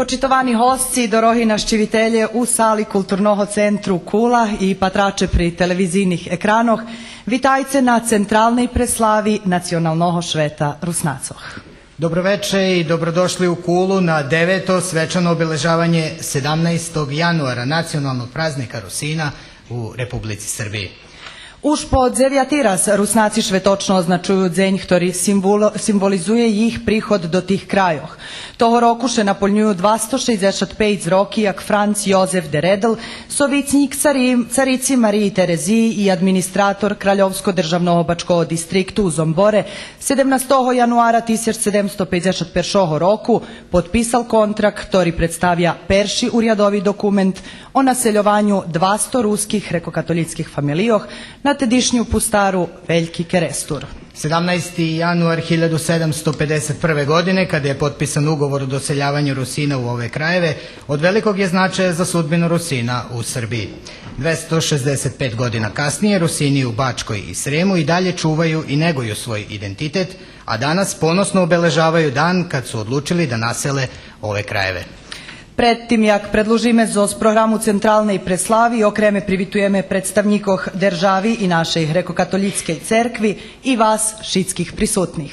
Почитовани гості, дорогі нашчивітелі у салі культурного центру Кула і патраче при телевізійних екранах, вітайте на центральній преславі національного šveta Rusnacog. Dobroveče i dobrodošli u Kulu na 9. svečano obeležavanje 17. januara nacionalnog praznika Rusina u Republici Srbiji. Už po 9. raz Rusnaci švetočno označuju dzenj, ktorý simbolizuje ich prihod do tih krajoh. Toho roku še napoljnjuju 265 roki, jak Franc Jozef de Redl, sovicnik carici Mariji Tereziji i administrator Kraljovsko-državnog bačkog distriktu u Zombore 17. januara 1751 roku potpisal kontrakt, ktorý predstavlja perši urjadovi dokument o naseljovanju 200 ruskih rekokatolickih familijoh na tedišnju pustaru Veljki Kerestur. 17. januar 1751. godine, kada je potpisan ugovor o doseljavanju Rusina u ove krajeve, od velikog je značaja za sudbinu Rusina u Srbiji. 265 godina kasnije Rusini u Bačkoj i Sremu i dalje čuvaju i neguju svoj identitet, a danas ponosno obeležavaju dan kad su odlučili da nasele ove krajeve. Predtým, jak predložíme z programu centralnej preslavi, okreme privitujeme predstavnikoh državi i našej grekokatolickej cerkvi i vas, šitskih prisutnih.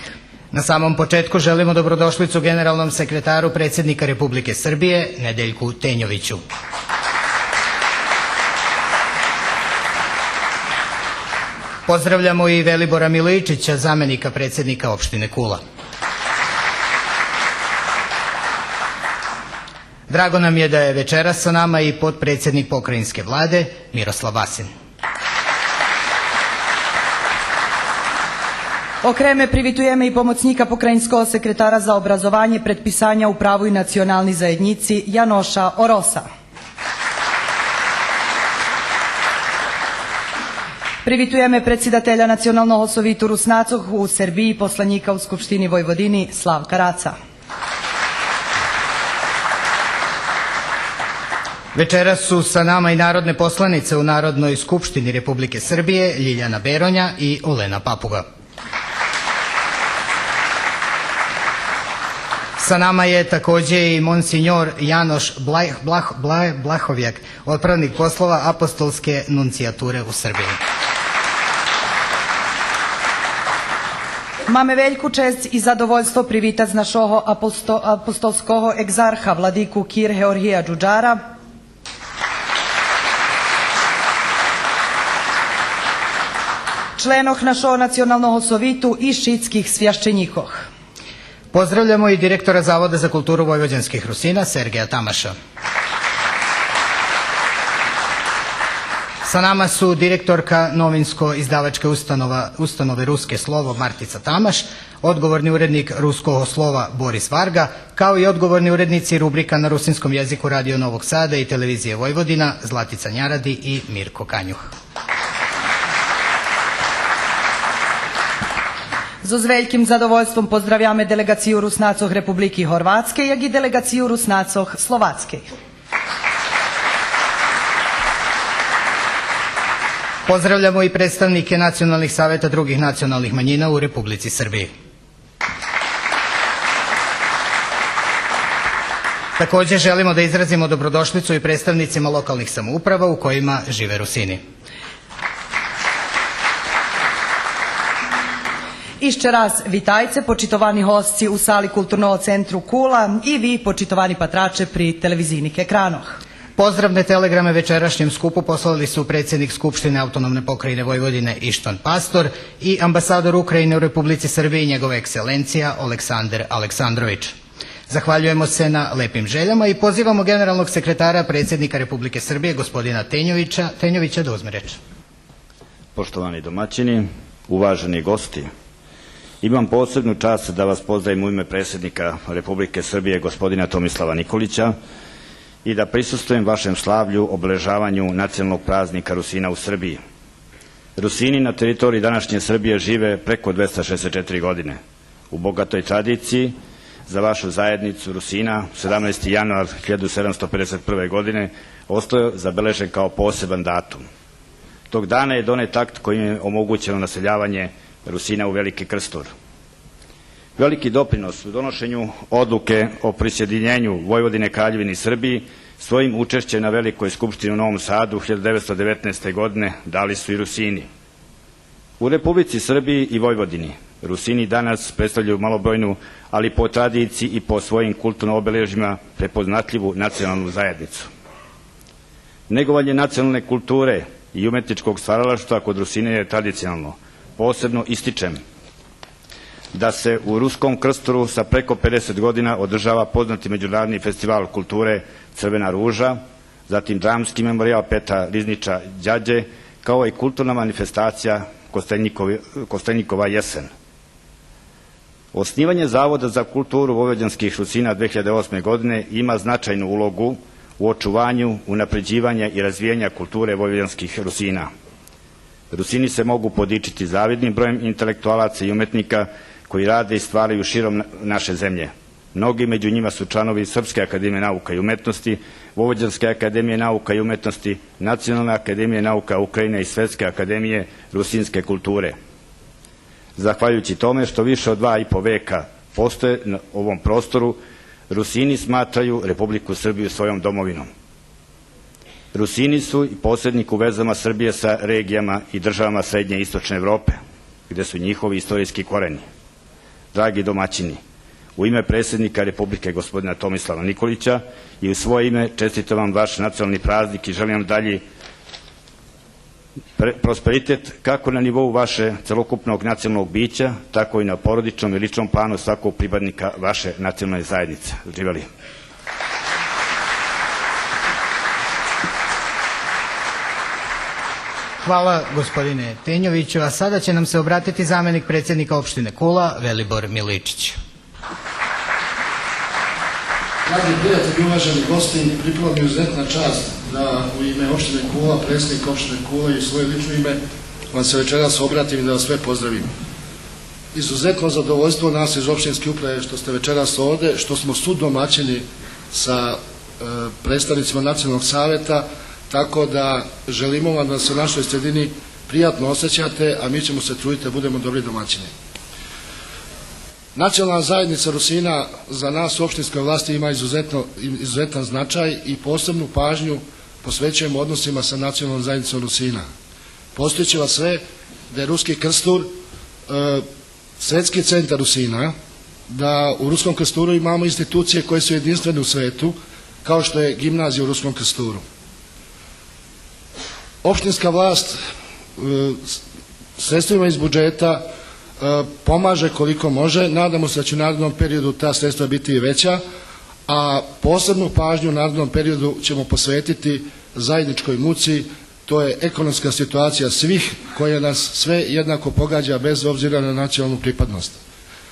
Na samom početku želimo dobrodošlicu generalnom sekretaru predsjednika Republike Srbije, Nedeljku Tenjoviću. Pozdravljamo i Velibora Miličića, zamenika predsjednika opštine Kula. Drago nam je da je večeras sa nama i potpredsjednik pokrajinske vlade Miroslav Vasin. Okreme privitujeme i pomocnika pokrajinskog sekretara za obrazovanje predpisanja u pravu i nacionalni zajednici Janoša Orosa. Privitujeme predsjedatelja Nacionalnog sovitu Rusnacog u Srbiji, poslanika u Skupštini Vojvodini Slavka Raca. Večeras su sa nama i narodne poslanice u Narodnoj skupštini Republike Srbije Ljiljana Beronja i Olena Papuga. Sa nama je takođe i monsinjor Janoš Blahovjak, otpravnik poslova apostolske nuncijature u Srbiji. Mamy veljku čest i zadovoljstvo privitać z našого apostolskого egzarha vladiku Kir Georgija Đuđara, členoh našого nacionalnog sovitu i šitskih svjašćenjikoh. Pozdravljamo i direktora Zavoda za kulturu vojvođanskih Rusina, Sergeja Tamaša. Sa nama su direktorka novinsko-izdavačke ustanove Ruske slovo Martica Tamaš, odgovorni urednik Ruskog slova Boris Varga, kao i odgovorni urednici rubrika na rusinskom jeziku Radio Novog Sada i televizije Vojvodina Zlatica Njaradi i Mirko Kanjuh. Z veljkim zadovoljstvom pozdravljame delegaciju Rusnacog Republiki Horvatske, jak i delegaciju Rusnacog Slovatske. Pozdravljamo i predstavnike nacionalnih saveta drugih nacionalnih manjina u Republici Srbiji. Takođe želimo da izrazimo dobrodošlicu i predstavnicima lokalnih samouprava u kojima žive Rusini. Išće raz vitajce, počitovani hostci u sali Kulturnog centru Kula i vi, počitovani patrače pri televizijnih ekranoh. Pozdravne telegrame večerašnjem skupu poslali su predsjednik Skupštine Autonomne pokrajine Vojvodine Ištvan Pastor i ambasador Ukrajine u Republici Srbiji njegova ekscelencija Oleksandar Aleksandrović. Zahvaljujemo se na lepim željama i pozivamo generalnog sekretara predsjednika Republike Srbije gospodina Tenjovića da uzme reč. Poštovani domaćini, uvaženi gosti, imam posebnu čast da vas pozdravim u ime predsjednika Republike Srbije gospodina Tomislava Nikolića i da prisustvujem vašem slavlju obeležavanju nacionalnog praznika Rusina u Srbiji. Rusini na teritoriji današnje Srbije žive preko 264 godine. U bogatoj tradiciji za vašu zajednicu Rusina 17. januar 1751. godine ostao je zabeležen kao poseban datum. Tog dana je donet akt kojim je omogućeno naseljavanje Rusina u Veliki Krstur. Veliki doprinos u donošenju odluke o prisjedinjenju Vojvodine Kraljevini Srbiji svojim učešćem na Velikoj skupštini u Novom Sadu 1919. godine dali su i Rusini. U Republici Srbiji i Vojvodini Rusini danas predstavljaju malobrojnu, ali po tradiciji i po svojim kulturnim obeležjima prepoznatljivu nacionalnu zajednicu. Negovanje nacionalne kulture i umetničkog stvaralaštva kod Rusina je tradicionalno. Posebno ističem da se u Ruskom Krsturu sa preko 50 godina održava poznati međunarodni festival kulture Crvena ruža, zatim dramski memorijal Petra Riznića Đađe, kao i kulturna manifestacija Kosteljnikova jesen. Osnivanje Zavoda za kulturu vojvođanskih Rusina 2008. godine ima značajnu ulogu u očuvanju, unapređivanja i razvijanja kulture vojvođanskih Rusina. Rusini se mogu podičiti zavidnim brojem intelektualaca i umetnika koji rade i stvaraju širom naše zemlje. Mnogi među njima su članovi Srpske akademije nauka i umetnosti, Vojvođanske akademije nauka i umetnosti, Nacionalne akademije nauka Ukrajine i Svetske akademije rusinske kulture. Zahvaljujući tome što više od 2,5 veka postoje na ovom prostoru, Rusini smatraju Republiku Srbiju svojom domovinom. Rusini su i posrednik u vezama Srbije sa regijama i državama Srednje i Istočne Evrope, gde su njihovi istorijski koreni. Dragi domaćini, u ime predsjednika Republike gospodina Tomislava Nikolića i u svoje ime čestitam vam vaš nacionalni praznik i želim vam dalji prosperitet kako na nivou vaše celokupnog nacionalnog bića, tako i na porodičnom i ličnom planu svakog pripadnika vaše nacionalne zajednice. Živeli! Hvala gospodine Tenjoviću, a sada će nam se obratiti zamjenik predsjednika opštine Kula, Velibor Miličić. Dragi prijatelji, uvaženi gosti, pripala mi izuzetna čast da u ime opštine Kula, predsjednik opštine Kula i u svoje lično ime vam se večeras obratim i da vas sve pozdravim. Izuzetno zadovoljstvo nas iz opštinske uprave što ste večeras ovde, što smo sudomaćeni sa predstavnicima Nacionalnog saveta, tako da želimo vam da se u našoj sredini prijatno osjećate, a mi ćemo se truditi da budemo dobri domaćini. Nacionalna zajednica Rusina za nas u opštinskoj vlasti ima izuzetan značaj i posebnu pažnju posvećujemo odnosima sa nacionalnom zajednicom Rusina. Postojeći vas sve da je Ruski Krstur svetski centar Rusina, da u Ruskom Krsturu imamo institucije koje su jedinstvene u svetu, kao što je gimnazija u Ruskom Krsturu. Opštinska vlast sredstvima iz budžeta pomaže koliko može, nadamo se da će u narednom periodu ta sredstva biti i veća, a posebnu pažnju u narednom periodu ćemo posvetiti zajedničkoj muci, to je ekonomska situacija svih koja nas sve jednako pogađa bez obzira na nacionalnu pripadnost.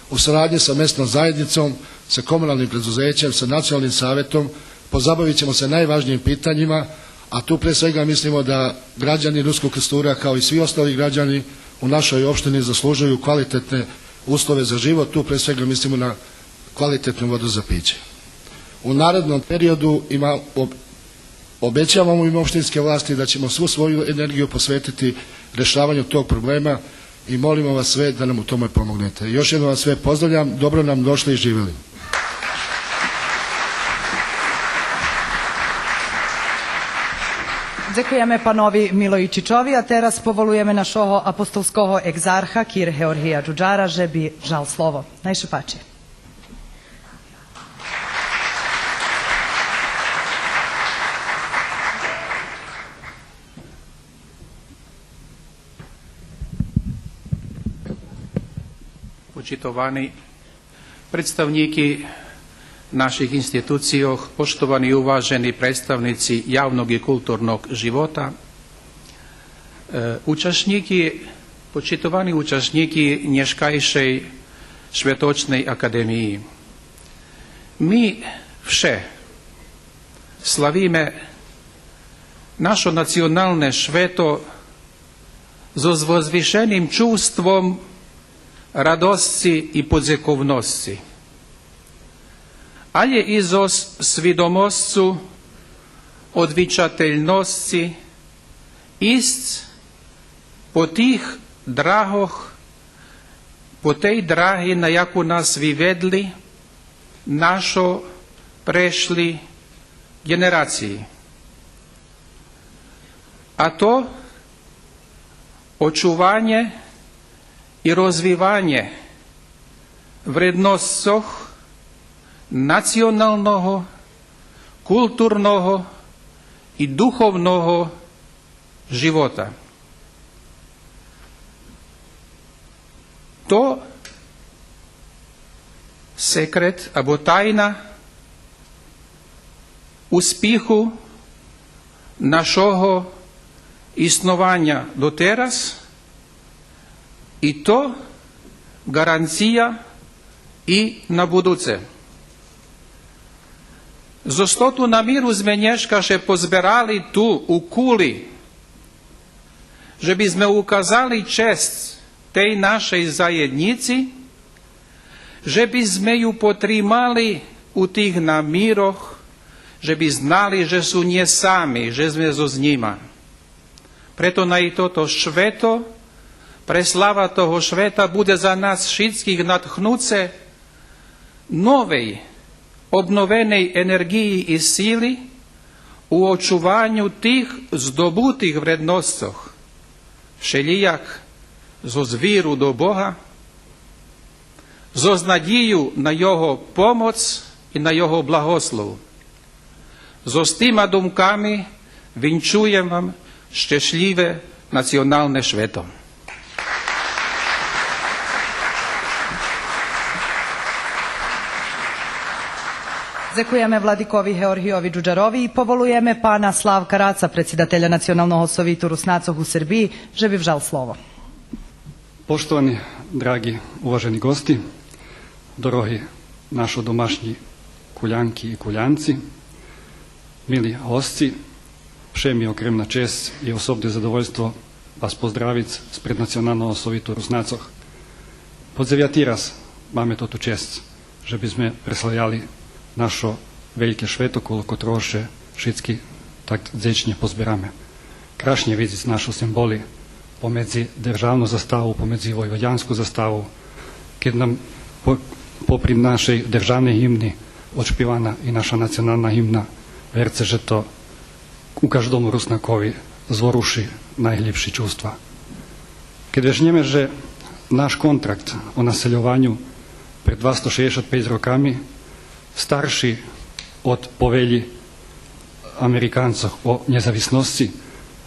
U saradnji sa mestnom zajednicom, sa komunalnim preduzećem, sa nacionalnim savetom pozabavit ćemo se najvažnijim pitanjima, a tu pre svega mislimo da građani Ruskog Krstura kao i svi ostali građani u našoj opštini zaslužuju kvalitetne uslove za život, tu pre svega mislimo na kvalitetnu vodu za piće. U narednom periodu obećavamo im opštinske vlasti da ćemo svu svoju energiju posvetiti rešavanju tog problema i molimo vas sve da nam u tome pomognete. Još jednom vas sve pozdravljam, dobro nam došli i živjeli. Дякуємо панові Мілоїчичові, а teraz поволуємо нашого апостольського екзарха Кір Георгія Джуджара, żeby żal слово. Najszybciej. Почитовани представники naših institucija, poštovani i uvaženi predstavnici javnog i kulturnog života, počitowani uczestniki Nieszkajszej Światocznej Akademii. My wsze sławimy nasze nacjonalne święto z zwoźwiszeniem czувством radości i podziękowności. Ale i zo świadomością odwiczatelności ist po tych drahach po tej drahi, na jaku nas vi vedli, našo prešli generaciji. A to očuvanje i rozvivanje vrednostsoh nacionalnog, kulturnog i duhovnog života. To sekret abo tajna uspjehu našoho isnovanja do teraz i to garancija i na buduce. Zostotu na miru zmenješkaše pozberali tu u Kuli, že bi sme ukazali čest tej našej zajednici, že by sme ju potrimali u tých namíroch, že by znali, že sú nie sami, že sme zo z njima. Preto na i toto šveto, preslava toho šveta bude za nas všetkých nadchnuce novej, obnovenej energiji i sili u očuvanju tih zdobutih vrednostsoh, všelijak zo zvíru do Boha, zo znadiju na Jeho pomoc i na Jeho blahoslov. Zo s tima dumkami vinčujem vam šťastlivé nacionálne šveto. Zekujemy Wladikowi Georgijowi Džudžarovi i povolujemy pana Slavka Raca, predsjedatelja Nacionalnog sovitu Rusnacov u Srbiji, že bi vžal slovo. Poštovani, dragi, uvaženi gosti, dorohi našo domašnji kuljanki i kuljanci, mili hostci, vše mi je okremna čest i osobne zadovoljstvo vas pozdravic spred Nacionalnog sovitu Rusnacoh. Podzevjati raz máme toto čest, že by sme preslavljali našo veljke šveto, koliko troše všetky tak dzečnje pozberame. Krašnje vidjeti našo simboli pomedzi državnu zastavu, pomedzi vojvođansku zastavu, kad nam popri našej državne himni odšpivana i naša nacionalna himna, verce, že to u každom Rusnakovi zvoruši najljepši čustva. Kad vežnjeme, že naš kontrakt o naseljovanju pred 265 rokami starši od povelji Amerikancov o nezavisnosti,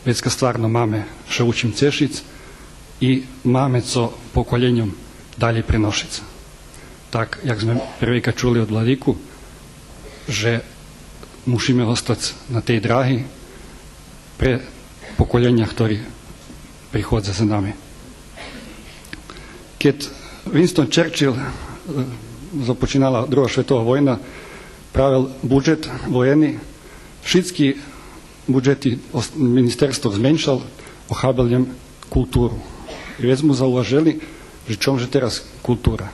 vecka stvarno máme še učim cešic i máme co pokoljenjom dalje prenošic. Tak, jak sme prvejka čuli od Vladiku, že musíme ostať na tej dráhi pre pokoljenja, ktorí prichodza za nami. Keď Winston Churchill započinala druga svetová vojna, pravil budžet vojeni, všetky budžeti ministerstvo zmenšal, ochabeljem kulturu. I već mu zauvažili, že čomže teraz kultura.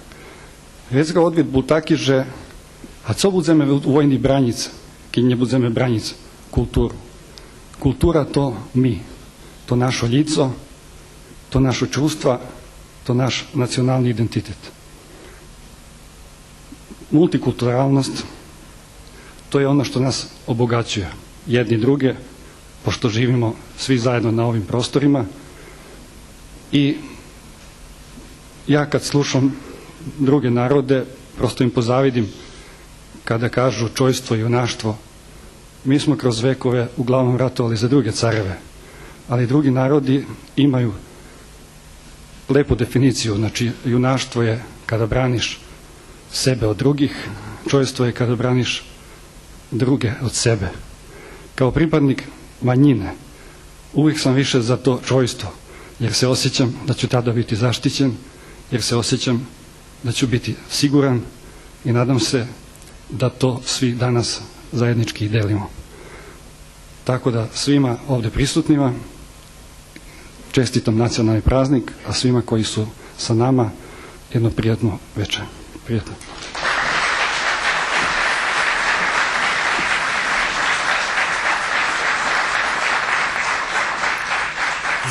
Već ga odvid bol taký, že a co budeme u vojni branic, keď nebudeme branic kulturu. Kultura to mi, to našo lico, to našo čustva, to naš nacionalni identitet. Multikulturalnost, to je ono što nas obogaćuje, jedni druge, pošto živimo svi zajedno na ovim prostorima. I ja kad slušam druge narode, prosto im pozavidim kada kažu čojstvo i junaštvo. Mi smo kroz vekove uglavnom ratovali za druge careve, ali drugi narodi imaju lepu definiciju. Znači, junaštvo je kada braniš sebe od drugih, čojstvo je kada braniš druge od sebe. Kao pripadnik manjine uvijek sam više za to čojstvo, jer se osjećam da ću tada biti zaštićen, jer se osjećam da ću biti siguran i nadam se da to svi danas zajednički delimo. Tako da svima ovdje prisutnima čestitam nacionalni praznik, a svima koji su sa nama jedno prijatno večer. Prijatno.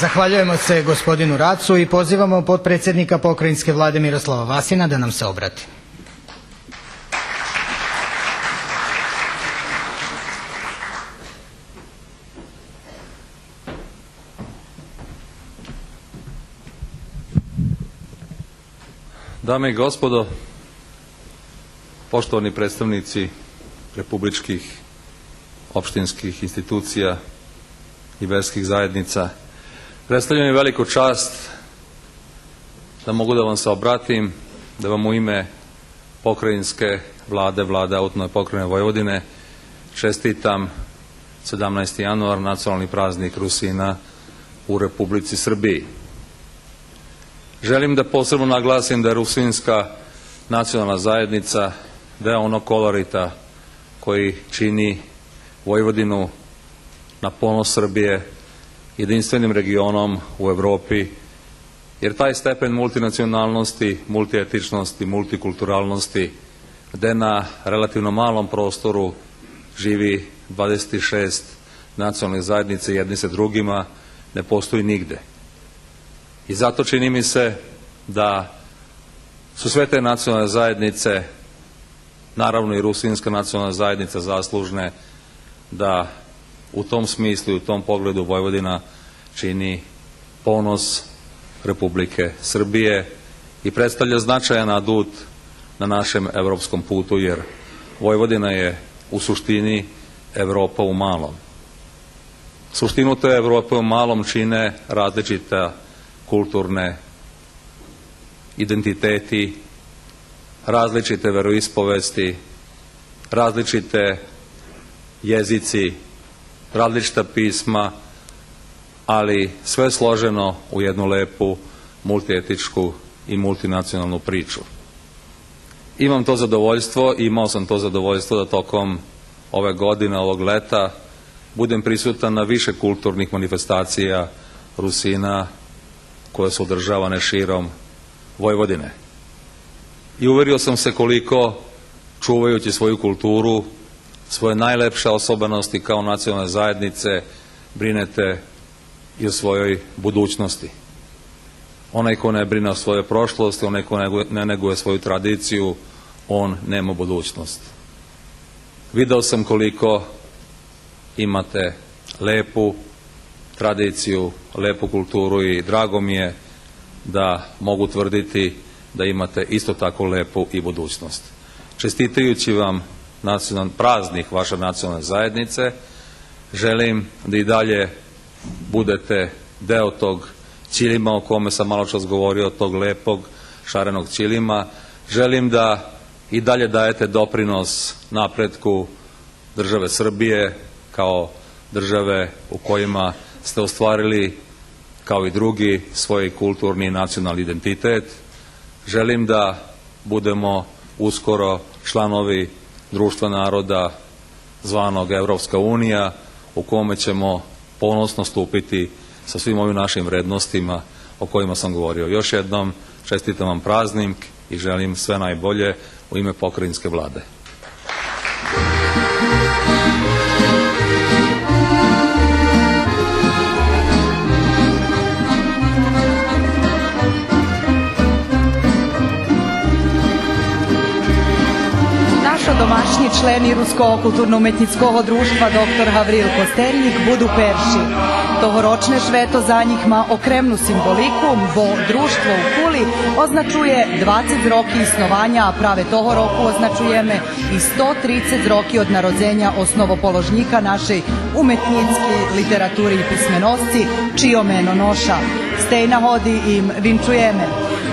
Zahvaljujemo se gospodinu Racu i pozivamo potpredsjednika pokrajinske vlade Miroslava Vasina da nam se obrati. Dame i gospodo, poštovani predstavnici republičkih, opštinskih institucija i verskih zajednica, predstavlja mi veliku čast da mogu da vam se obratim, da vam u ime pokrajinske vlade, vlade Autonomne pokrajine Vojvodine čestitam 17. januar, nacionalni praznik Rusina u Republici Srbiji. Želim da posebno naglasim da je Rusinska nacionalna zajednica deo onog kolorita koji čini Vojvodinu na ponos Srbije jedinstvenim regionom u Evropi, jer taj stepen multinacionalnosti, multietičnosti, multikulturalnosti, gde na relativno malom prostoru živi 26 nacionalnih zajednica jedni sa drugima, ne postoji nigde. I zato čini mi se da su sve te nacionalne zajednice, naravno i Rusinska nacionalna zajednica, zaslužne da u tom smislu i u tom pogledu Vojvodina čini ponos Republike Srbije i predstavlja značajan adut na našem evropskom putu, jer Vojvodina je u suštini Evropa u malom. Suštinu te Evrope u malom čine različita kulturne identiteti, različite veroispovesti, različite jezici, različita pisma, ali sve složeno u jednu lepu multietičku i multinacionalnu priču. Imam to zadovoljstvo, imao sam to zadovoljstvo da tokom ove godine, ovog leta, budem prisutan na više kulturnih manifestacija Rusina koje su održavane širom Vojvodine. I uverio sam se koliko, čuvajući svoju kulturu, svoje najlepše osobenosti kao nacionalne zajednice, brinete i o svojoj budućnosti. Onaj ko ne brine o svojoj prošlosti, onaj ko ne neguje svoju tradiciju, on nema budućnost. Video sam koliko imate lepu tradiciju, lepu kulturu i drago mi je da mogu tvrditi da imate isto tako lepu i budućnost. Čestitajući vam praznik vaše nacionalne zajednice, želim da i dalje budete deo tog ćilima o kome sam malo čas govorio, tog lepog šarenog ćilima. Želim da i dalje dajete doprinos napretku države Srbije kao države u kojima ste ostvarili, kao i drugi, svoj kulturni i nacionalni identitet. Želim da budemo uskoro članovi društva naroda zvanog Evropska unija, u kome ćemo ponosno stupiti sa svim ovim našim vrednostima o kojima sam govorio. Još jednom čestitam vam praznik i želim sve najbolje u ime pokrajinske vlade. Domaćni členi Ruskog kulturno-umetnickog društva dr. Havril Kostelnik budu perši. Tohoročne šveto za njih ma okremnu simboliku, bo društvo u Kuli označuje 20 roki isnovanja, a prave toho roku označujeme i 130 roki od narodzenja osnovopoložnika našej umetnicki literaturi i pismenosti, čio meno noša. Stej na hodi im vinčujeme.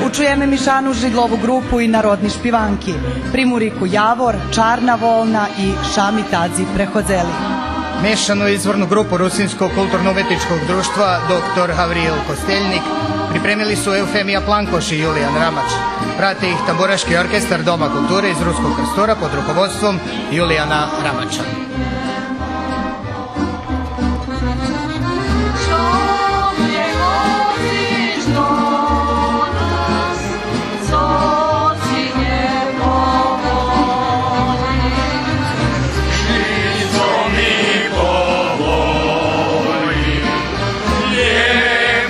Učujeme Mišanu Židlovu grupu i narodni špivanki, Primuriku Javor, Čarna Volna i Šami Tadzi Prehodzeli. Mešanu izvornu grupu Rusinskog kulturno-umetničkog društva dr. Havril Kostelnik pripremili su Eufemija Plankoš i Julijan Ramač. Prate ih tamburaški orkestar Doma kulture iz Ruskog Krstura pod rukovodstvom Julijana Ramača. Yeah.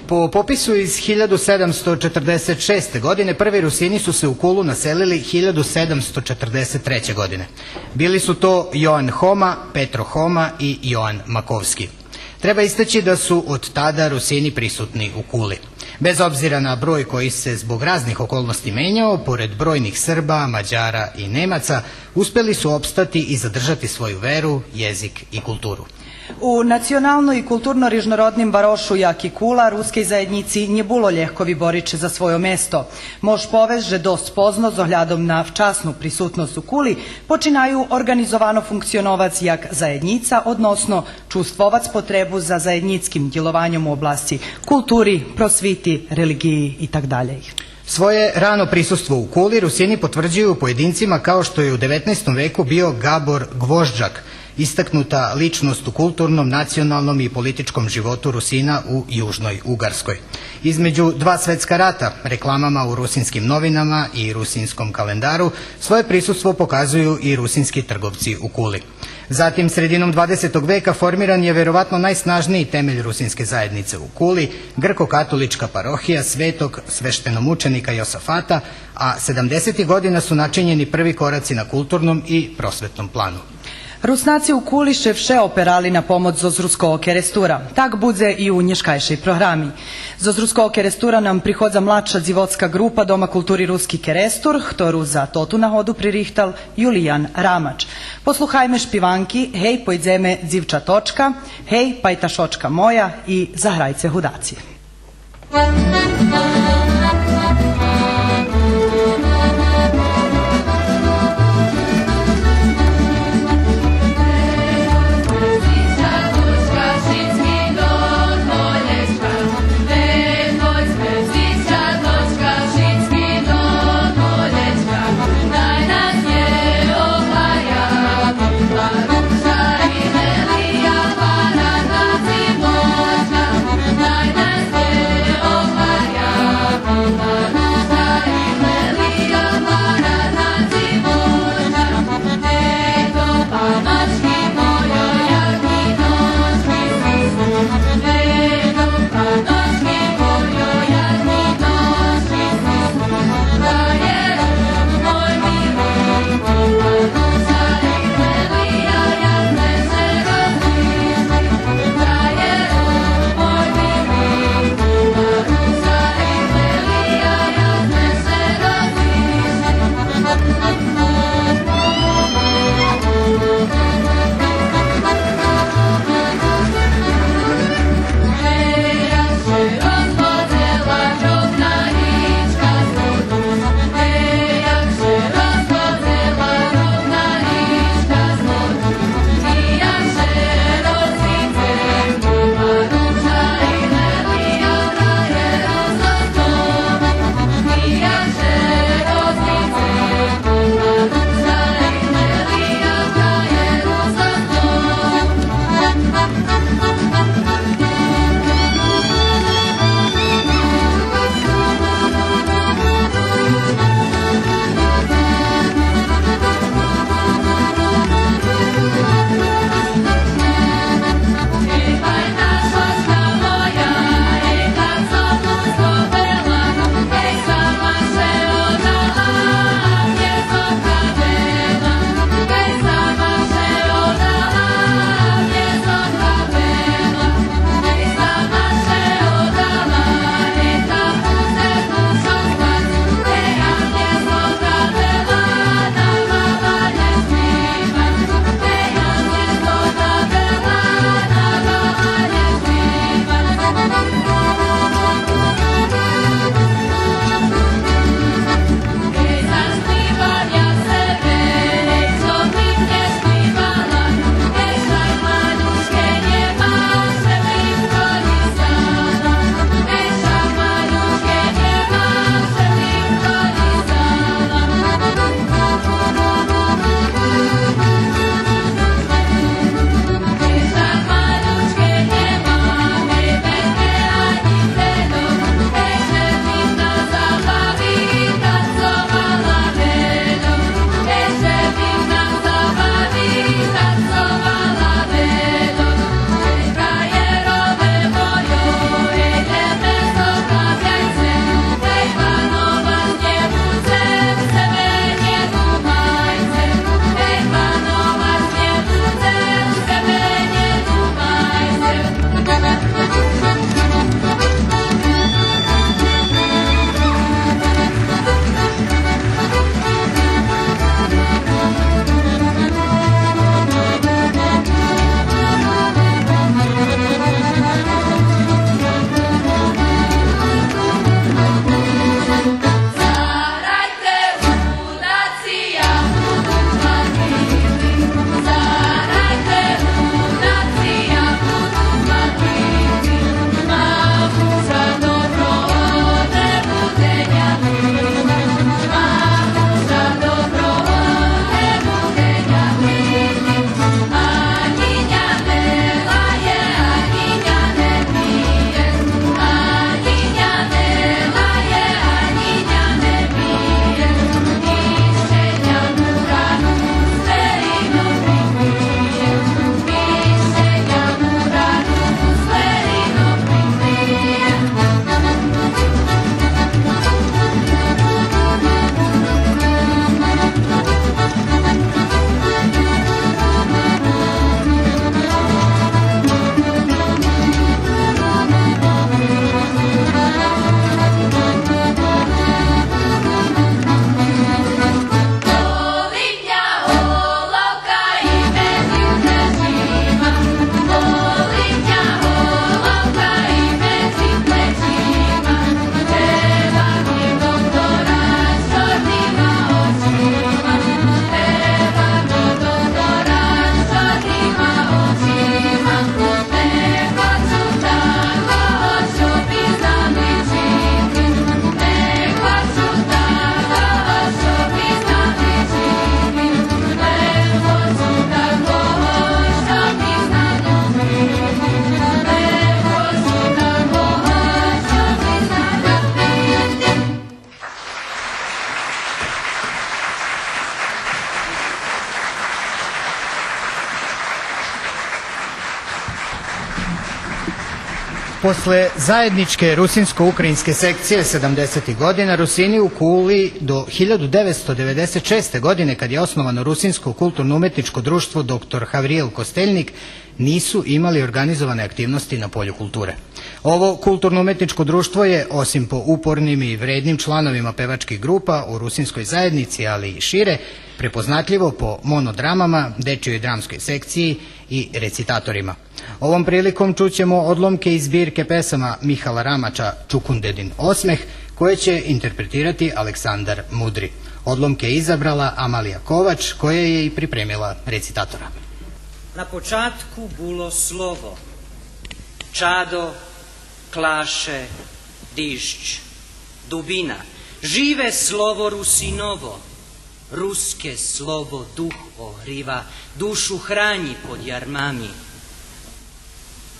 Po popisu iz 1746. godine prvi Rusini su se u Kulu naselili 1743. godine. Bili su to Joan Homa, Petro Homa i Joan Makovski. Treba istaći da su od tada Rusini prisutni u Kuli. Bez obzira na broj koji se zbog raznih okolnosti menjao, pored brojnih Srba, Mađara i Nemaca, uspeli su opstati i zadržati svoju veru, jezik i kulturu. U nacionalno i kulturno rižnorodnim Varošu, jak i Kula, ruskiej zajednici nie było lehko vyborić za svoje mesto. Mož povest, že dost pozno, z ohľadom na včasnu prisutnost u Kuli, počinaju organizovano funkcionovac jak zajednica, odnosno čustvovac potrebu za zajednickim djelovanjem u oblasti kulturi, prosviti, religiji itd. Svoje rano prisustvo u Kuli Rusini potvrđuju pojedincima kao što je u 19. veku bio Gabor Gvožđak, istaknuta ličnost u kulturnom, nacionalnom i političkom životu Rusina u Južnoj Ugarskoj. Između dva svetska rata, reklamama u rusinskim novinama i rusinskom kalendaru, svoje prisustvo pokazuju i rusinski trgovci u Kuli. Zatim, sredinom 20. veka formiran je verovatno najsnažniji temelj rusinske zajednice u Kuli, grko-katolička parohija svetog sveštenomučenika Josafata, a 70. godina su načinjeni prvi koraci na kulturnom i prosvetnom planu. Rusnaci u Kuli še vše operali na pomoc Zozruskого kerestura. Tak budze i u nješkajšej programi. Zozruskого kerestura nam prihodza mladša dziwocka grupa Doma kulturi Ruski kerestur, ktoru za totu nahodu pririhtal Julijan Ramač. Posluhajme špivanki Hej pojdzeme dzivčatočka, Hej pajtašočka moja i Zahrajce hudacije. Oh, Posle zajedničke rusinsko-ukrajinske sekcije 70. godina, Rusini u Kuli do 1996. godine, kad je osnovano Rusinsko kulturno-umetničko društvo dr. Havrijel Kosteljnik, nisu imali organizovane aktivnosti na polju kulture. Ovo kulturno-umetničko društvo je, osim po upornim i vrednim članovima pevačkih grupa u rusinskoj zajednici, ali i šire, prepoznatljivo po monodramama, dečjoj dramskoj sekciji i recitatorima. Ovom prilikom čućemo odlomke iz zbirke pesama Mihala Ramača Čukundedin osmeh, koje će interpretirati Aleksandar Mudri. Odlomke je izabrala Amalija Kovač, koja je i pripremila recitatora. Na počatku bilo slovo, čado, klaše, dišć, dubina, žive slovo Rusinovo, ruske slovo duh ohriva, dušu hranji pod jarmami.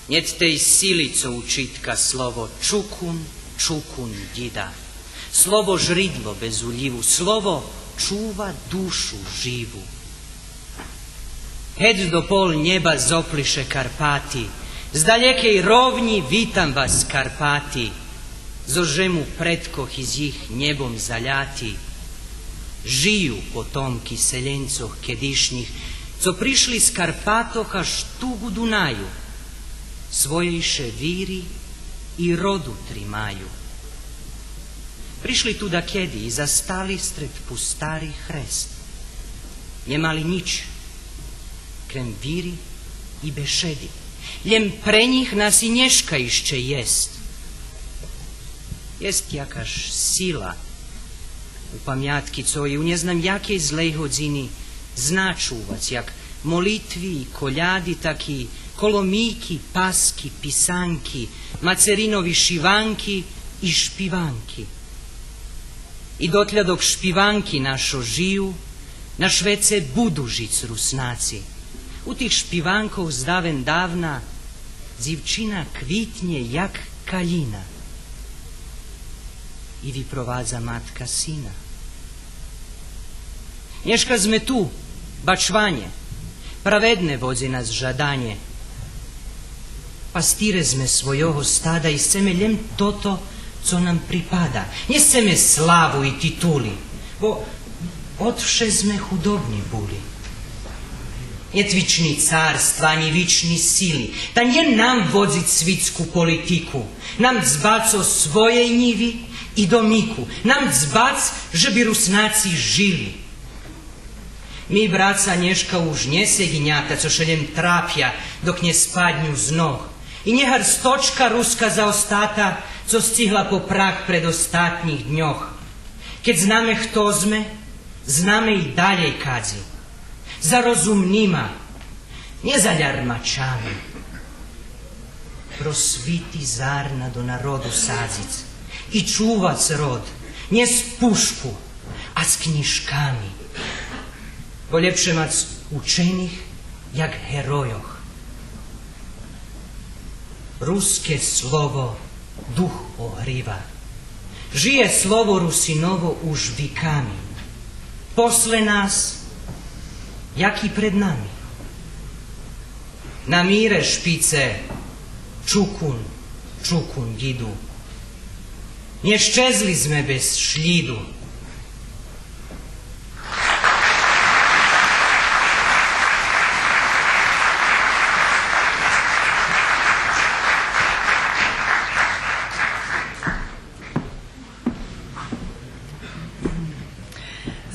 Njet te i silico učitka slovo čukun, čukun djida, slovo žridlo bez uljivu, slovo čuva dušu živu. Hed do pol njeba zopliše Karpati, z dalekej rovni vitam vas Karpati, zožemu pretkoh iz jih njebom zaljati, žiju potomki seljencoh kedišnjih, co prišli z Karpatoha štugu Dunaju, svojejše viri i rodu trimaju. Prišli tu da kedi i zastali stred pustari hrest, njemali nič, krem viri i bešedi, ljem pre njih nas i nješka išće jest. Jest jakaž sila u pamjatki, co i u ne znam jakej zlej hodzini zna čuvac, jak molitvi i koljadi, tak i kolomiki, paski, pisanki, macerinovi šivanki i špivanki. I dotlja dok špivanki našo žiju, na švece budu žic Rusnaci. U tih špivankov zdaven davna dzivčina kvitnje jak kaljina. I vi provadza matka sina. Nješka zme tu, bačvanje, pravedne vodzi nas žadanje. Pastire zme svojoho stada i seme ljem toto, co nam pripada. Nje seme slavu i tituli, bo otvše zme hudobni buli. Njet vični carstva, ni vični sili, ta nje nam vodzit svitsku politiku, nam zbaco svoje njivi i domiku, nam zbac, že bi Rusnaci žili. Mi, braca Nješka, už nje se ginjata, co šeljem trapja, dok nje spadnju z nog. I njehar stočka ruska zaostata, co stihla po prah pred ostatnjih dnjoh. Keď zname hto zme, zname i dalje kadzi. Za rozumnima, nje za ljarmačami. Prosviti zarna do narodu sadzic i čuvac rod, nje s pušku, a s knjiškami. Poljepšemac učenih, jak herojoh. Ruske slovo duh ohriva. Žije slovo Rusinovo už vikami. Posle nas, jak i pred nami. Na mire špice, čukun, čukun gidu. Nje ščezli zme bez šljidu.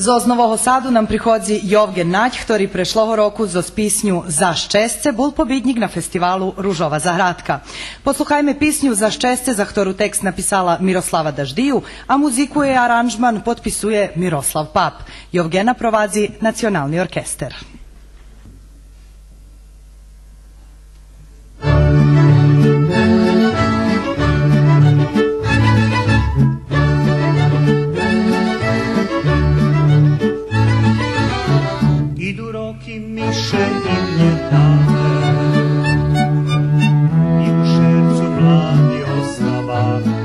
Z Oznovoho Sadu nam prihodzi Jovgen Nać, ktorý prešloho roku zo písňu Za šťastie bol pobedník na festivalu Ružova zahradka. Posluchajme písňu Za šťastie, za ktorú text napísala Miroslava Daždiju, a muziku je aranžman potpisuje Miroslav Pap. Jovgena provádzi Nacionalni orkester. Idu roki miše i mljetane i u šercu mladi osnavane.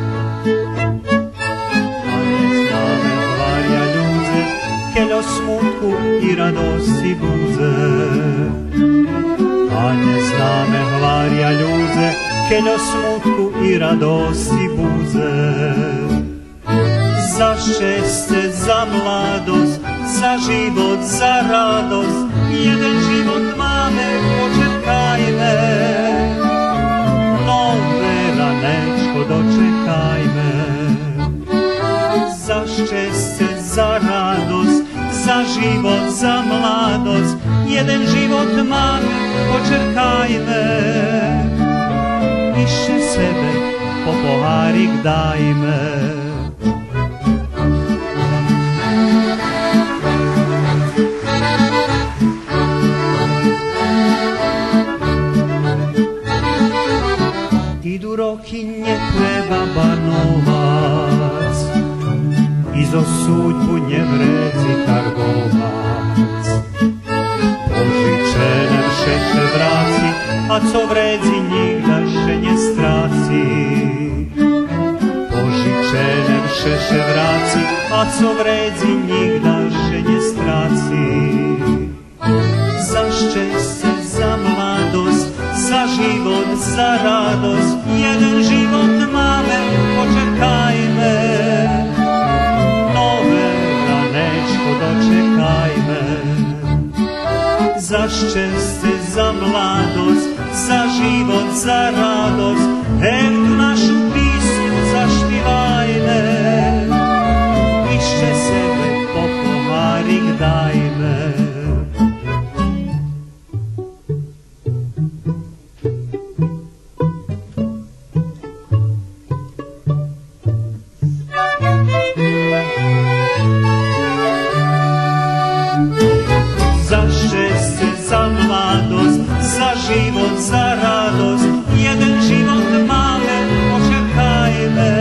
A ne zname hvarja ljude, keljo smutku i radosti buze. A ne zname hvarja ljude, keljo smutku i radosti buze. Za šćasće, za mladost, za život, za radost, jedan život mame počekajme. Nove ranečko dočekajme. Za šćasće, za radost, za život, za mladost, jedan život mame počekajme. Više sebe po poharik dajme. Idu roki, nje treba bar novac, i za sudbu nje vrezi targovac. Požičene všeće vraci, a co vrezi njih da še nje straci. Požičene všeće vraci, a co vrezi njih da še nje straci. Za šćasće, za mladost, za život, za radost, jedan život mame počekajme. Nove ranečko dočekajme. Za šćasće, za mladost, za život, za radost, tu našu pismu zašpivajme. Više sebe po poharik dajme. Život, za radost, jedan život mame počekajme.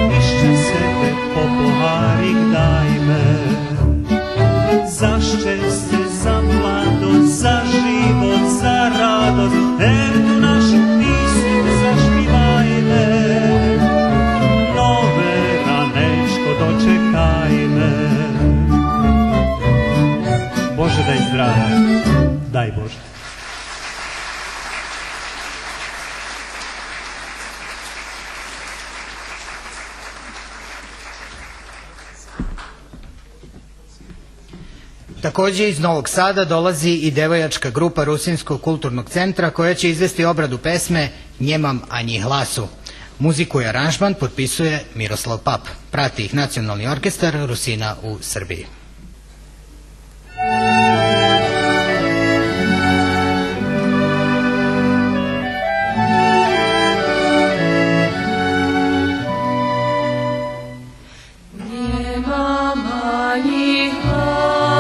Više sebe po poharik dajme. Za šćasće, za mladost, za život, za radost, tu našu pismu zašpivajme. Nove ranečko dočekajme. Bože daj zdravlja, daj Bože. Takođe iz Novog Sada dolazi i devojačka grupa Rusinskog kulturnog centra koja će izvesti obradu pesme Njemam Anji hlasu. Muziku i aranžman potpisuje Miroslav Pap. Prati ih Nacionalni orkestar Rusina u Srbiji. Nemam ani glasu.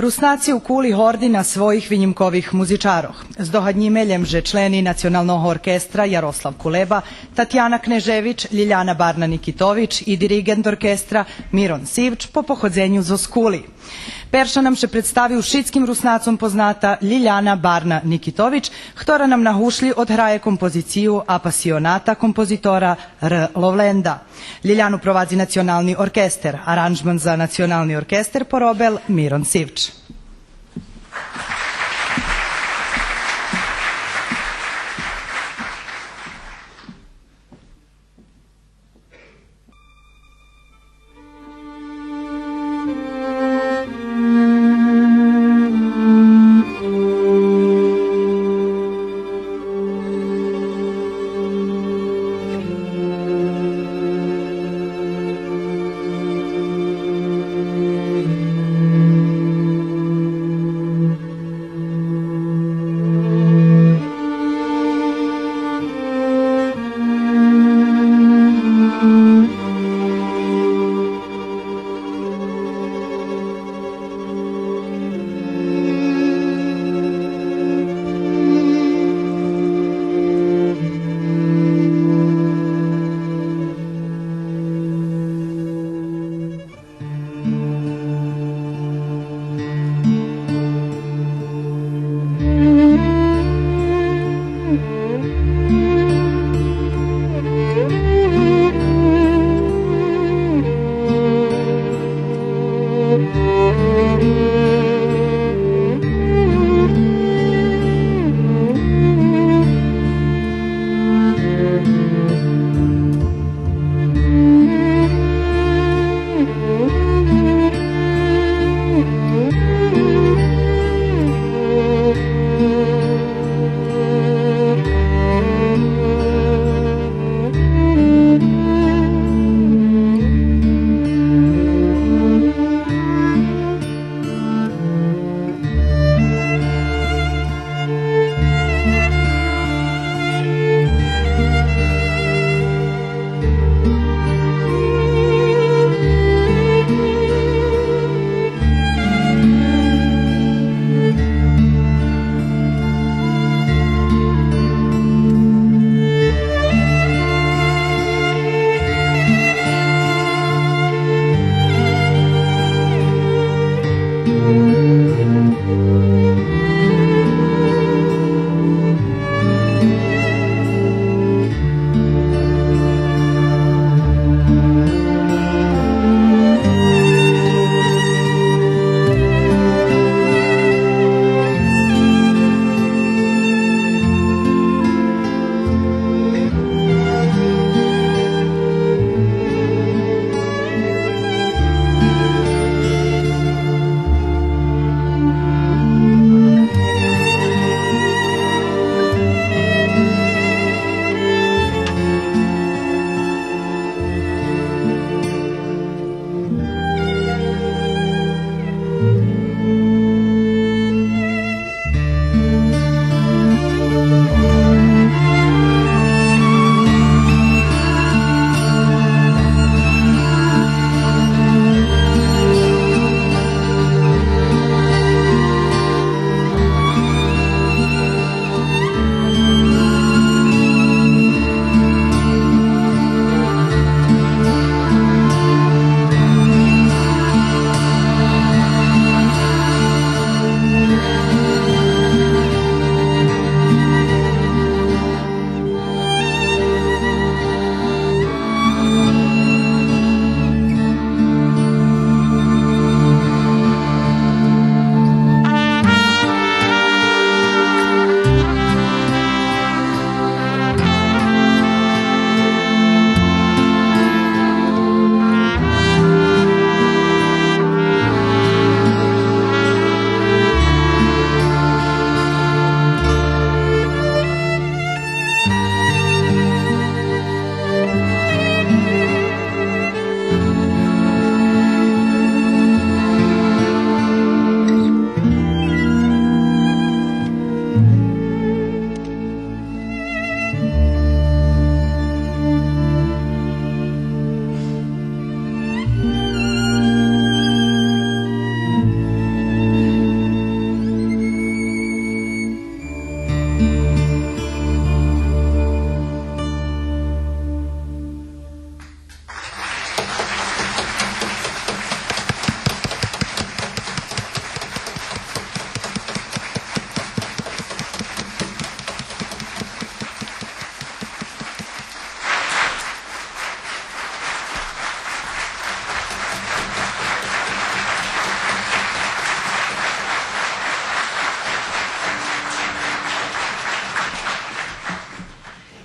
Rusnaci u Kuli hordi na svojih vinjimkovih muzičaroh. Z dohadnjimeljem že členi Nacionalnog orkestra Jaroslav Kuleba, Tatjana Knežević, Ljiljana Barna Nikitović i dirigent orkestra Miron Sivč po pohodzenju z Oskuli. Perša nam še predstavi u šitskim Rusnacom poznata Ljiljana Barna Nikitović, ktora nam nahušli odhraje kompoziciju apasionata kompozitora R. Lovlenda. Ljiljanu provadzi Nacionalni orkester, aranžman za Nacionalni orkester porobel Miron Sivč.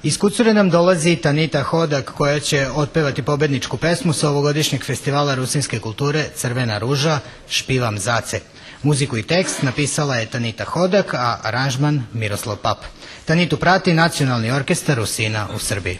Iz Kucure nam dolazi Tanita Hodak koja će otpevati pobedničku pesmu sa ovogodišnjeg festivala rusinske kulture Crvena ruža, Špivam zace. Muziku i tekst napisala je Tanita Hodak, a aranžman Miroslav Pap. Tanitu prati Nacionalni orkestar Rusina u Srbiji.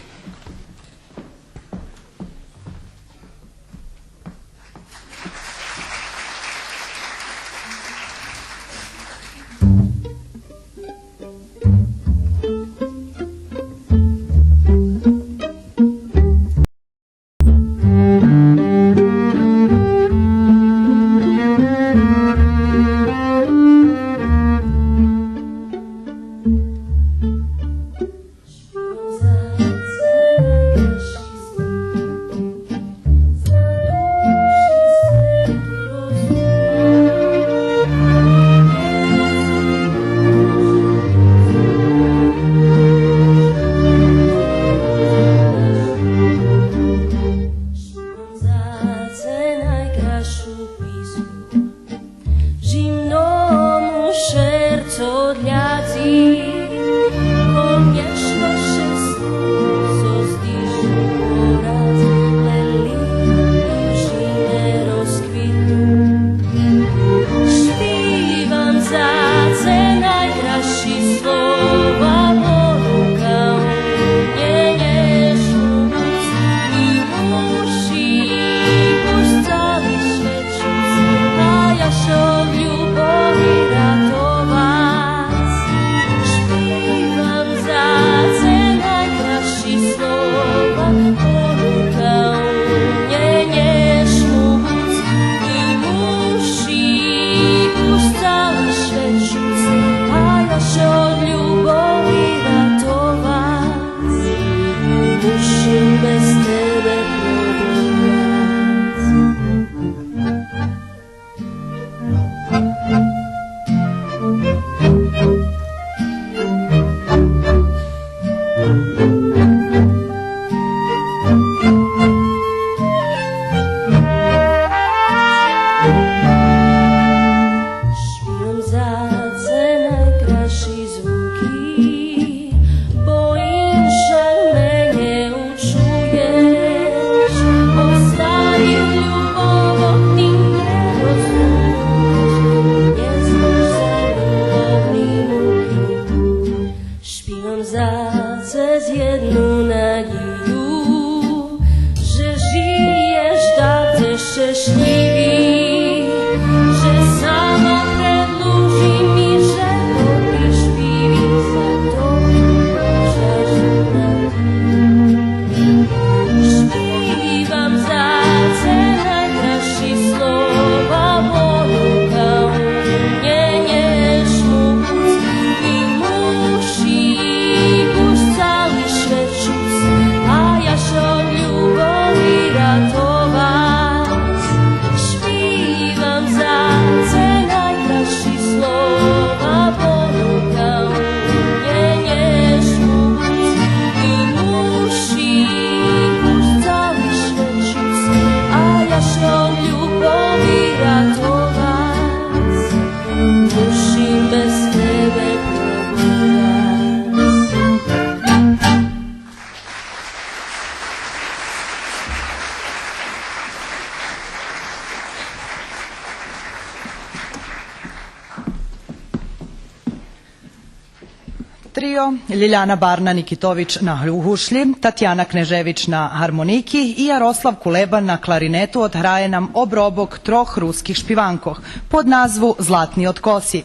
Trio Ljiljana Barna-Nikitović na hušlji, Tatjana Knežević na harmoniki i Jaroslav Kuleban na klarinetu odhraje nam obrobok troh ruskih špivankoh pod nazvu Zlatni od kosi.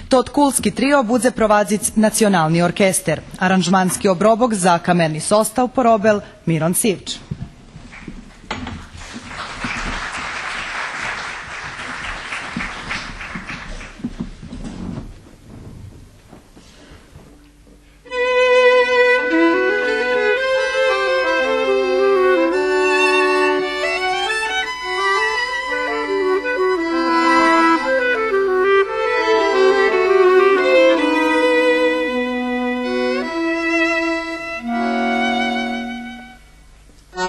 Tod kulski trio budze provadzic Nacionalni orkester. Aranžmanski obrobok za kamerni sostav porobel Miron Sivč. Thank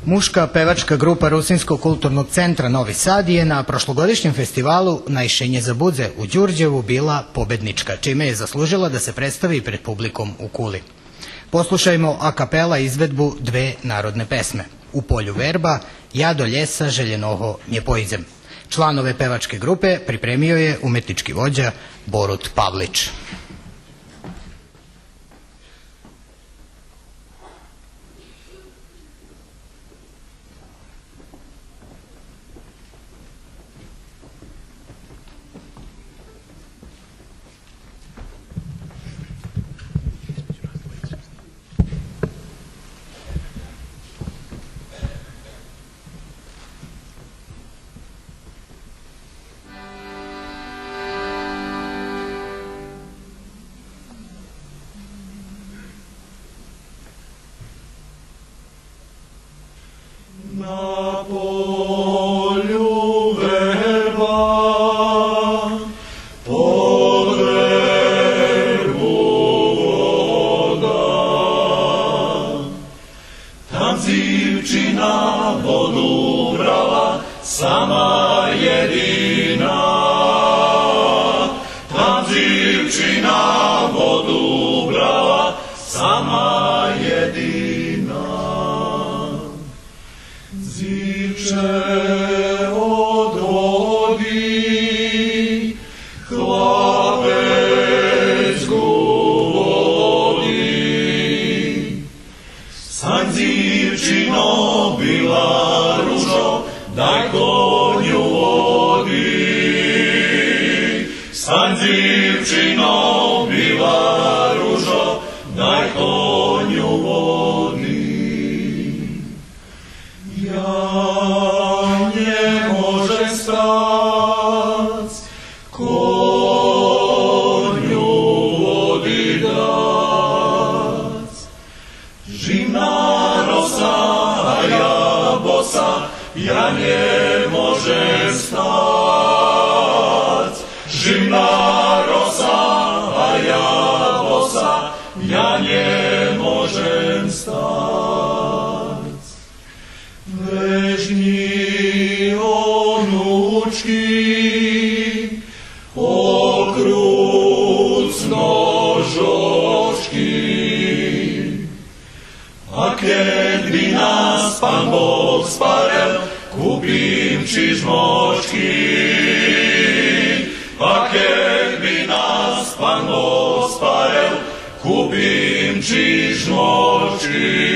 Muška pevačka grupa Rusinskog kulturnog centra Novi Sad je na prošlogodišnjem festivalu Najšenje za budze u Đurđevu bila pobednička, čime je zaslužila da se predstavi pred publikom u Kuli. Poslušajmo a kapela izvedbu dve narodne pesme. U polju verba, ja do ljesa željenoho nje poizem. Članove pevačke grupe pripremio je umetnički vođa Borut Pavlić. Na polju verba, pod verbu voda, tam zivčina vodu brala, sama jedina. Tam zivčina vodu brala, sama jedina. Zivče odvodi, hlapec guvodi. San zivčino bila ružo, daj konju vodi. San zivčino bila ružo, daj konju vodi. Ja nie może stać, koniu wody dać. Zimna rosa, a ja bosa, ja nie może stać. Zimna rosa, a ja bosa, ja nie może stać. Weźmij onuczki, okruc nożoczki, a kiedy nas Pan Bóg sparel, kupim ci żmoczki. A kiedy nas Pan Bóg sparel, kupim ci żmoczki.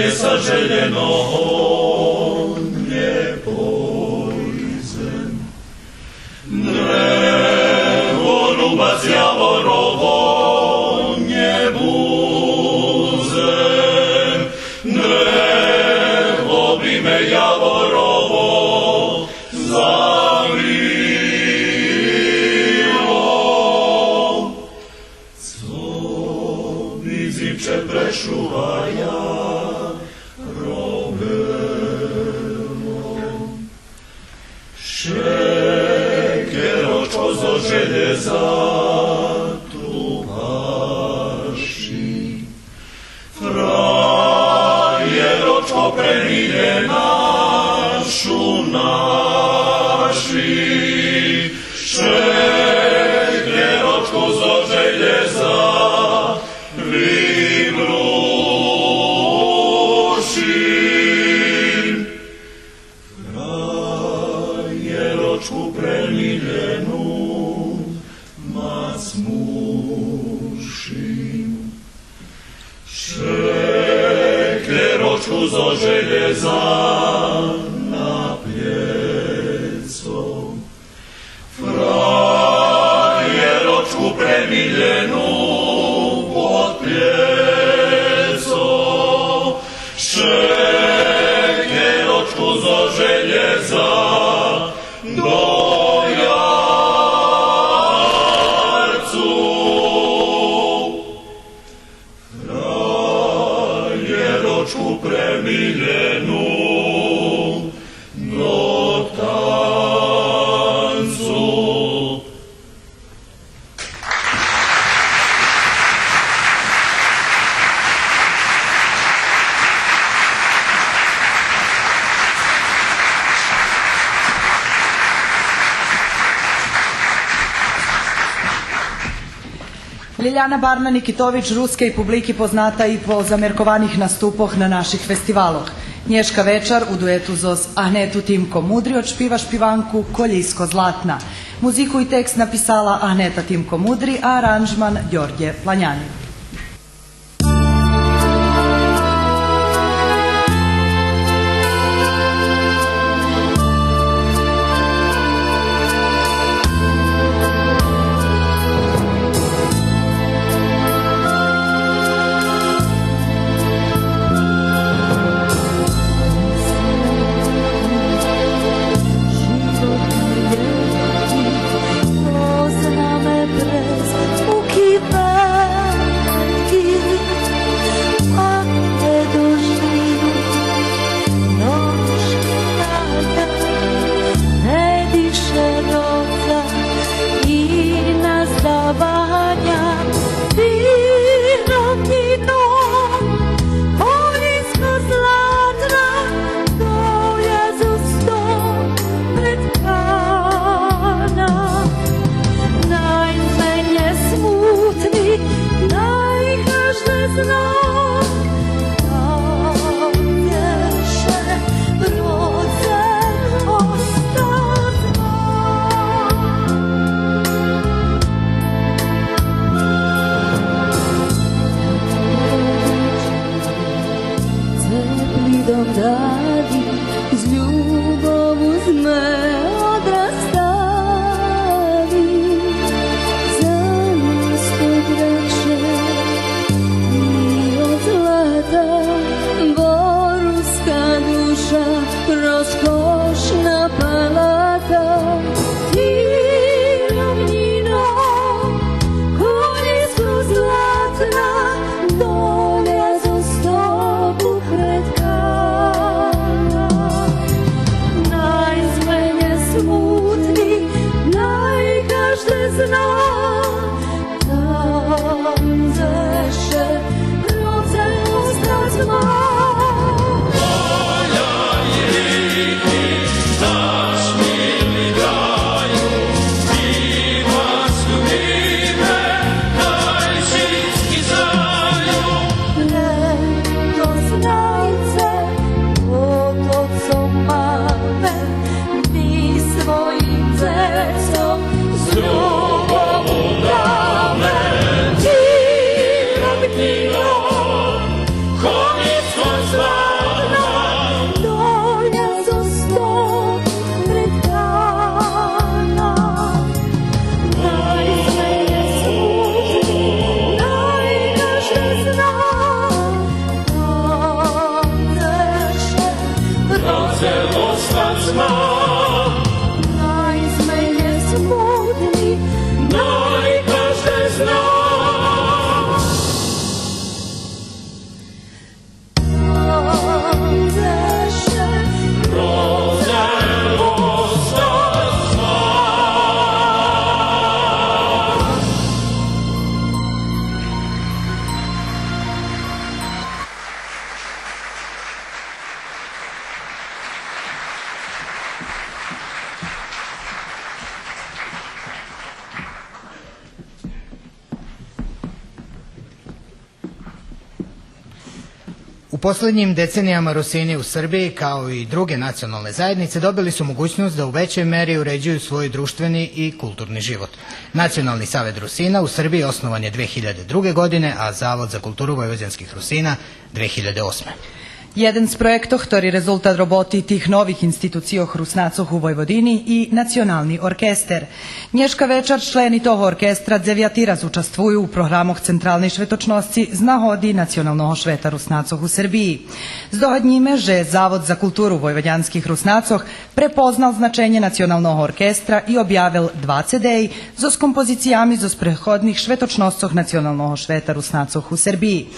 Ljesa željenoho nje poizem, drevo lubac javorovo nje buzem, drevo bi me javorovo zavrilo, co bi zipče prešuvaja. Šekeročko zo željeza tu paši, frajeročko premilje našu naši. Šekeročko zo željeza vibruši. Frajeročku premiljenu macmušim. Šekeročku zo željeza na pljeco. Frajeročku premiljenu pod pljeco. Šekeročku zo željeza Liljana Barna-Nikitović ruskej publiki poznata i po zamerkovanih nastupoch na naših festivaloh. Nješka večer u duetu zos Ahnetu Timko Mudri odšpiva špivanku Koljisko Zlatna. Muziku i tekst napisala Ahneta Timko Mudri, a aranžman Đorđe Planjanin. U poslednjim decenijama Rusini u Srbiji, kao i druge nacionalne zajednice, dobili su mogućnost da u većoj meri uređuju svoj društveni i kulturni život. Nacionalni savet Rusina u Srbiji osnovan je 2002. godine, a Zavod za kulturu vojvođanskih Rusina 2008. Jeden z projektov, ktorý rezultat roboti tih novih institucijoh Rusnacoh u Vojvodini i nacionalni orkester. Nješka večer členi toho orkestra Dzevjatiraz učestvuju u programoh centralnej švetočnosti z nahodi nacionalnog šveta Rusnacoh u Srbiji. Zdohad njime, že Zavod za kulturu vojvodjanskih Rusnacoh prepoznal značenje nacionalnog orkestra i objavil 2 CD-i s kompozicijami z prehodnih švetočnostcoh nacionalnog šveta Rusnacoh u Srbiji.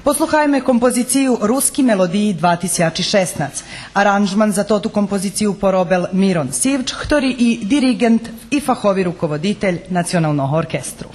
Posluchajme kompoziciju Ruski melodiji 2016. Aranžman za totu kompoziciju porobel Miron Sivč, ktorý i dirigent i fahovi rukovoditelj nacionalnog orkestru.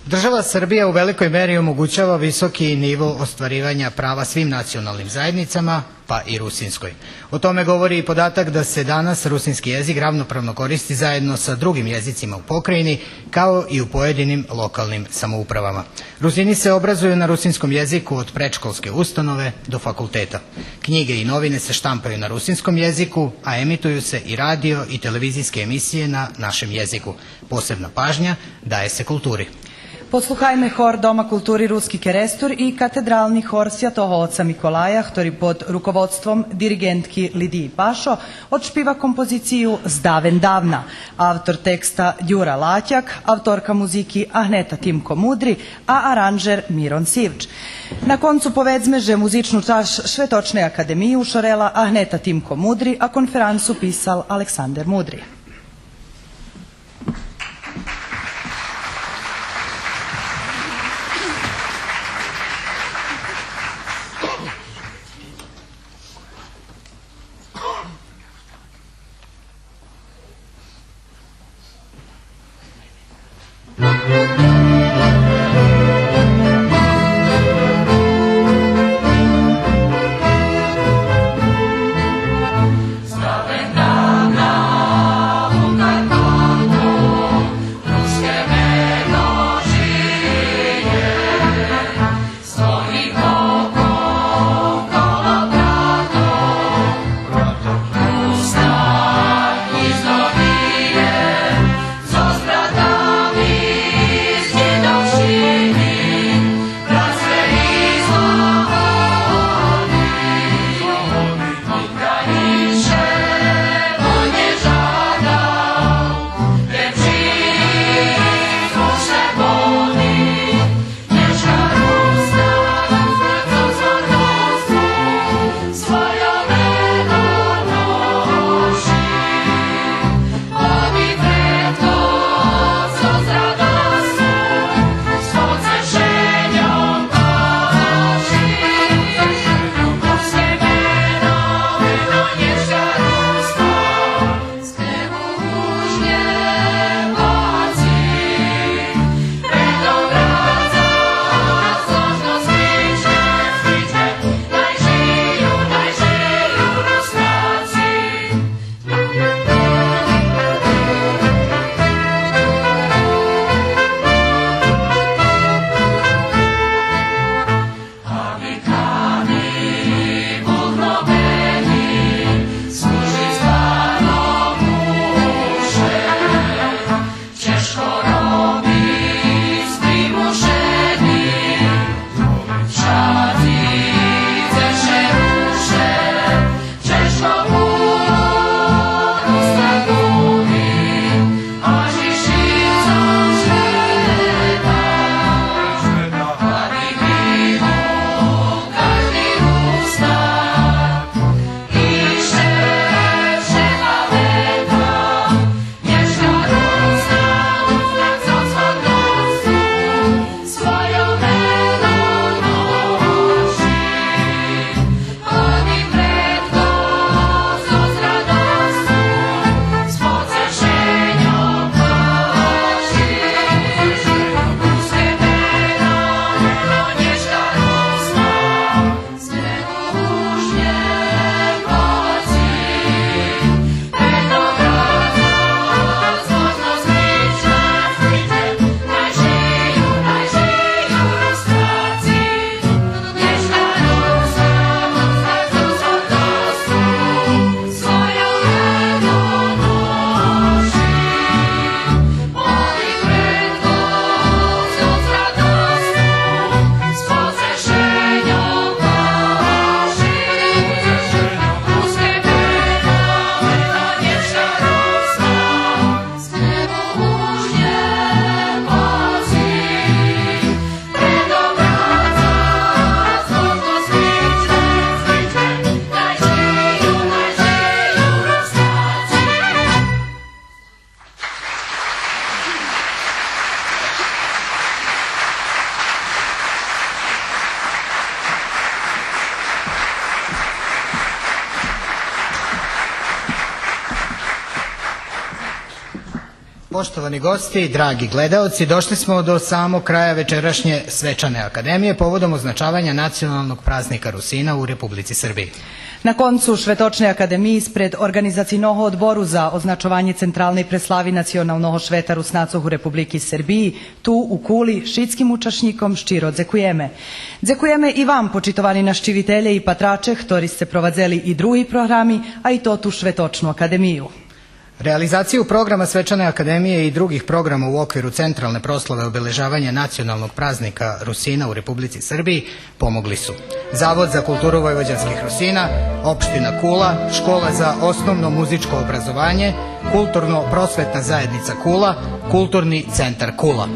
Država Srbija u velikoj meri omogućava visoki nivo ostvarivanja prava svim nacionalnim zajednicama, pa i rusinskoj. O tome govori i podatak da se danas rusinski jezik ravnopravno koristi zajedno sa drugim jezicima u pokrajini, kao i u pojedinim lokalnim samoupravama. Rusini se obrazuju na rusinskom jeziku od predškolske ustanove do fakulteta. Knjige i novine se štampaju na rusinskom jeziku, a emituju se i radio i televizijske emisije na našem jeziku. Posebna pažnja daje se kulturi. Posluchajme hor Doma kulturi Ruski Kerestur i katedralni hor Svjatoho Oca Mikolaja, ktorý pod rukovodstvom dirigentki Lidiji Pašo odšpiva kompoziciju Zdaven davna. Autor teksta Đura Laćak, autorka muziki Ahneta Timko Mudri, a aranžer Miron Sivč. Na koncu povedzmeže muzičnu čaš Švetočne akademiju šorela Ahneta Timko Mudri, a konferancu pisal Aleksander Mudri. Zdaven davna Poštovani gosti, dragi gledaoci, došli smo do samog kraja večerašnje svečane akademije povodom označavanja nacionalnog praznika Rusina u Republici Srbiji. Na koncu Švetočne akademije ispred organizacijnog odboru za označovanje centralnej preslavi nacionalnog šveta Rusnacov u Republiki Srbiji, tu u Kuli, šitskim učašnikom ščiro dzekujeme. Dzekujeme i vam, počitovani naščivitelje i patrače, ktori ste provadzeli i drugi programi, a i to tu Švetočnu akademiju. Realizaciju programa Svečane akademije i drugih programa u okviru centralne proslave obeležavanja nacionalnog praznika Rusina u Republici Srbiji pomogli su Zavod za kulturu vojvođanskih Rusina, opština Kula, Škola za osnovno muzičko obrazovanje, Kulturno-prosvetna zajednica Kula, Kulturni centar Kula.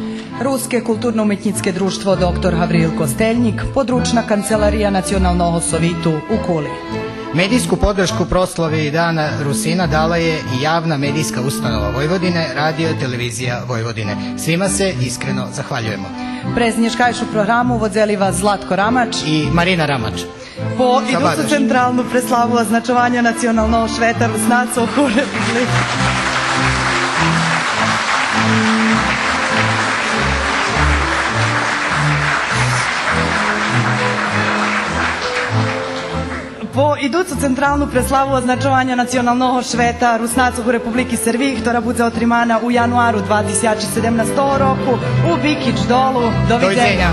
Ruske kulturno-umetnjitske društvo dr. Havril Kosteljnik, područna kancelarija Nacionalnog sovitu u Kuli. Medijsku podršku proslavi Dana Rusina dala je i javna medijska ustanova Vojvodine, Radio televizija Vojvodine. Svima se iskreno zahvaljujemo. Preznješkajšu programu vodzeli vas Zlatko Ramač I Marina Ramač. Po iduću centralnu preslavu označovanja nacionalnog šveta Rusnacov u Republici. Po iduću centralnu preslavu označovanja nacionalnog šveta Rusnacov u Republiki Srbiji, która bude otrimana u januaru 2017 roku u Bikić dolu. Doviđenja.